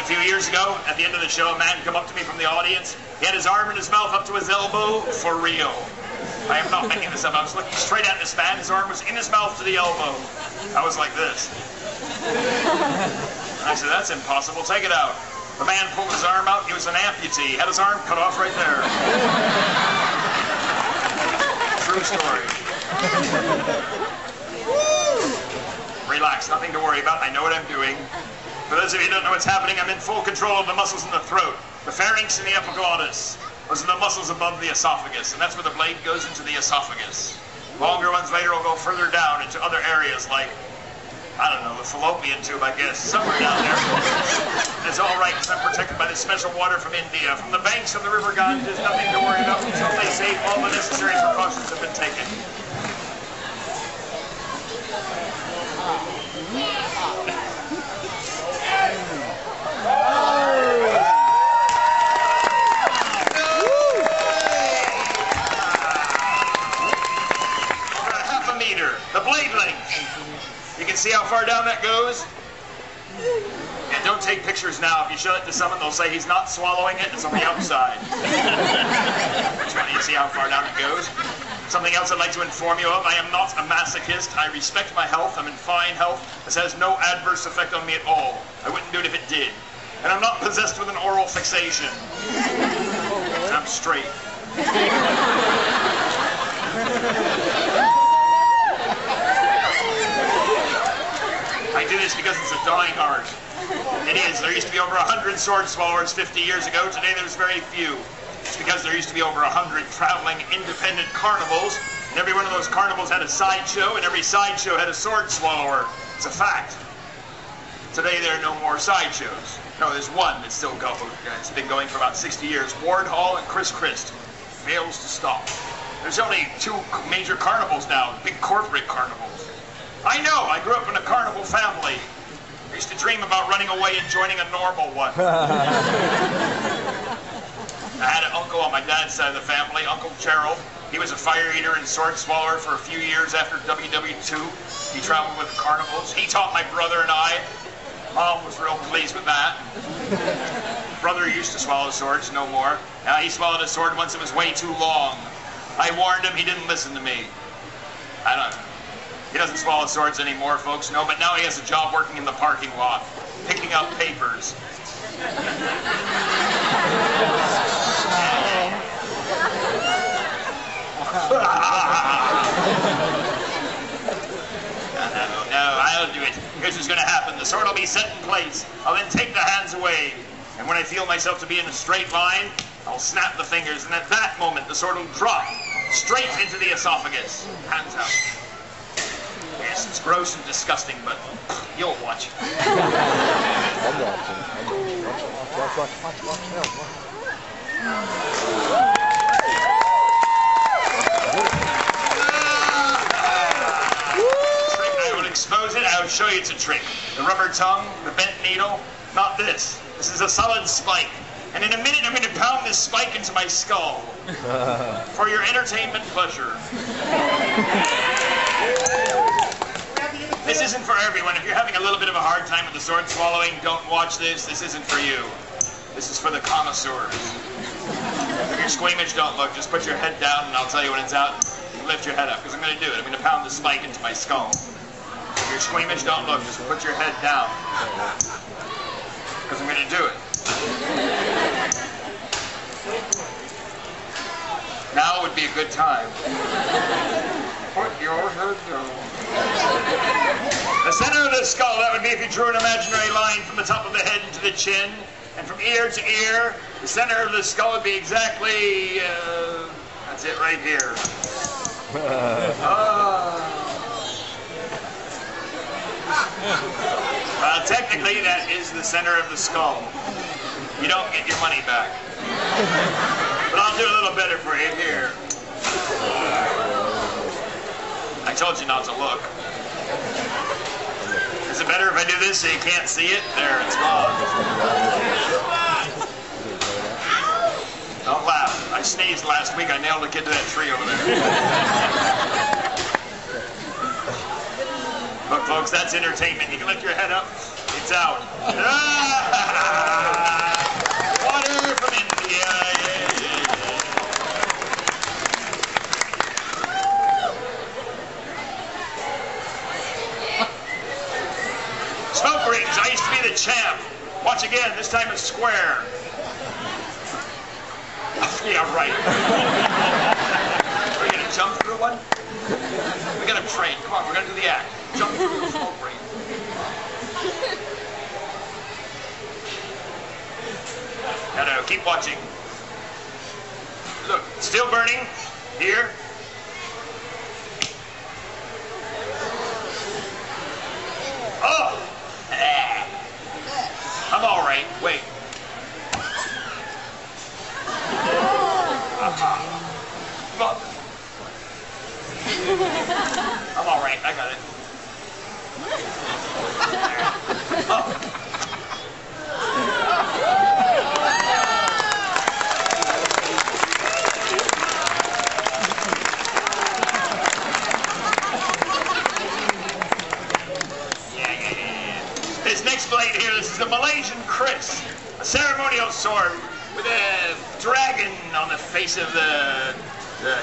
few years ago, at the end of the show, a man come up to me from the audience. He had his arm in his mouth up to his elbow, for real. I am not making this up. I was looking straight at this man. His arm was in his mouth to the elbow. I was like this. And I said, that's impossible. Take it out. The man pulled his arm out. He was an amputee. He had his arm cut off right there. True story. Relax. Nothing to worry about. I know what I'm doing. For those of you who don't know what's happening, I'm in full control of the muscles in the throat, the pharynx and the epiglottis. Those are the muscles above the esophagus, and that's where the blade goes into the esophagus. Longer ones later will go further down into other areas like, I don't know, the fallopian tube, I guess, somewhere down there. And it's all right because I'm protected by this special water from India, from the banks of the River Ganges. Nothing to worry about. It's totally safe. All the necessary precautions have been taken. The blade length. You can see how far down that goes. And don't take pictures now. If you show it to someone, they'll say he's not swallowing it. It's on the outside. You see how far down it goes. Something else I'd like to inform you of. I am not a masochist. I respect my health. I'm in fine health. This has no adverse effect on me at all. I wouldn't do it if it did. And I'm not possessed with an oral fixation. I'm straight. I do this because it's a dying art. It is. There used to be over 100 sword swallowers 50 years ago. Today there's very few. It's because there used to be over 100 traveling independent carnivals, and every one of those carnivals had a sideshow, and every sideshow had a sword swallower. It's a fact. Today there are no more sideshows. No, there's one that's still going. It's been going for about 60 years. Ward Hall and Chris Christ. Fails to stop. There's only two major carnivals now, big corporate carnivals. I know, I grew up in a carnival family. I used to dream about running away and joining a normal one. I had an uncle on my dad's side of the family, Uncle Gerald. He was a fire eater and sword swallower for a few years after WW2. He traveled with the carnivals. He taught my brother and I. Mom was real pleased with that. Brother used to swallow swords, no more. Now he swallowed a sword once, it was way too long. I warned him, he didn't listen to me. I don't know. He doesn't swallow swords anymore, folks, no, but now he has a job working in the parking lot, picking up papers. No, I'll do it. Here's what's going to happen. The sword will be set in place. I'll then take the hands away. And when I feel myself to be in a straight line, I'll snap the fingers, and at that moment, the sword will drop straight into the esophagus. Hands out. Yes, it's gross and disgusting, but you'll watch. I'm watching. Watch. I will expose it. I will show you it's a trick. The rubber tongue, the bent needle, not this. This is a solid spike. And in a minute, I'm going to pound this spike into my skull. For your entertainment pleasure. This isn't for everyone. If you're having a little bit of a hard time with the sword swallowing, don't watch this. This isn't for you. This is for the connoisseurs. If you're squeamish, don't look. Just put your head down, and I'll tell you when it's out. Lift your head up, because I'm going to do it. I'm going to pound the spike into my skull. If you're squeamish, don't look. Just put your head down, because I'm going to do it. Now would be a good time. Put your head down. The center of the skull, that would be if you drew an imaginary line from the top of the head into the chin, and from ear to ear, the center of the skull would be exactly, that's it right here. Technically, that is the center of the skull. You don't get your money back. But I'll do a little better for you here. I told you not to look. Is it better if I do this so you can't see it? There, it's gone. Don't laugh. I sneezed last week. I nailed a kid to that tree over there. Look, folks, that's entertainment. You can lift your head up. If It's out. Water from India. Smoke rings. I used to be the champ. Watch again. This time it's square. Yeah, right. Are we going to jump through one? We got to train. Come on, we're going to do the act. Jump through the smoke ring. No, keep watching. Look, still burning. Here. Oh! I'm all right. Wait. Come on. I'm all right. I got it. Oh. This next blade here, this is a Malaysian Chris, a ceremonial sword with a dragon on the face of the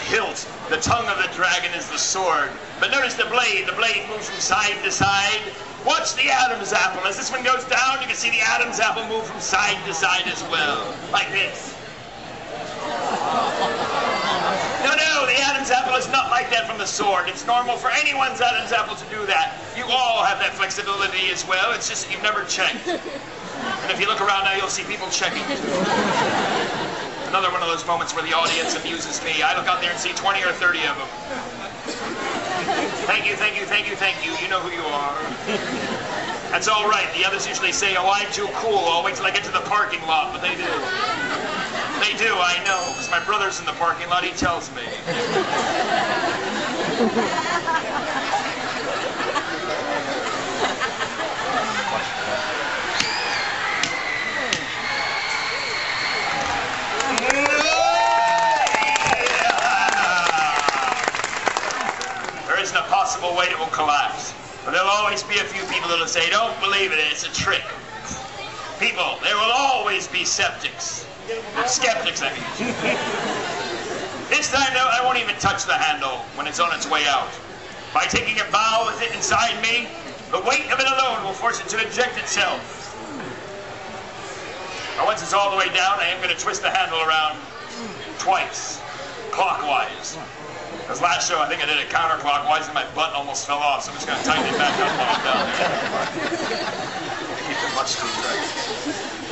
hilt. The tongue of the dragon is the sword. But notice the blade moves from side to side. Watch the Adam's apple. As this one goes down, you can see the Adam's apple move from side to side as well, like this. No, the Adam's apple is not like that from the sword. It's normal for anyone's Adam's apple to do that. You all have that flexibility as well. It's just that you've never checked. And if you look around now, you'll see people checking. Another one of those moments where the audience amuses me. I look out there and see 20 or 30 of them. Thank you, thank you, thank you, thank you. You know who you are. That's all right. The others usually say, oh, I'm too cool. I'll wait till I get to the parking lot, but they do. They do, I know, because my brother's in the parking lot, he tells me. There isn't a possible way it will collapse. But there'll always be a few people that'll say, don't believe it, it's a trick. People, there will always be skeptics. Skeptics, I mean. This time, though, I won't even touch the handle when it's on its way out. By taking a bow with it inside me, the weight of it alone will force it to eject itself. Now, once it's all the way down, I am going to twist the handle around twice, clockwise. Because last show, I think I did it counterclockwise, and my butt almost fell off, so I'm just going to tighten it back up while I'm down there. Keep the butt screwed right.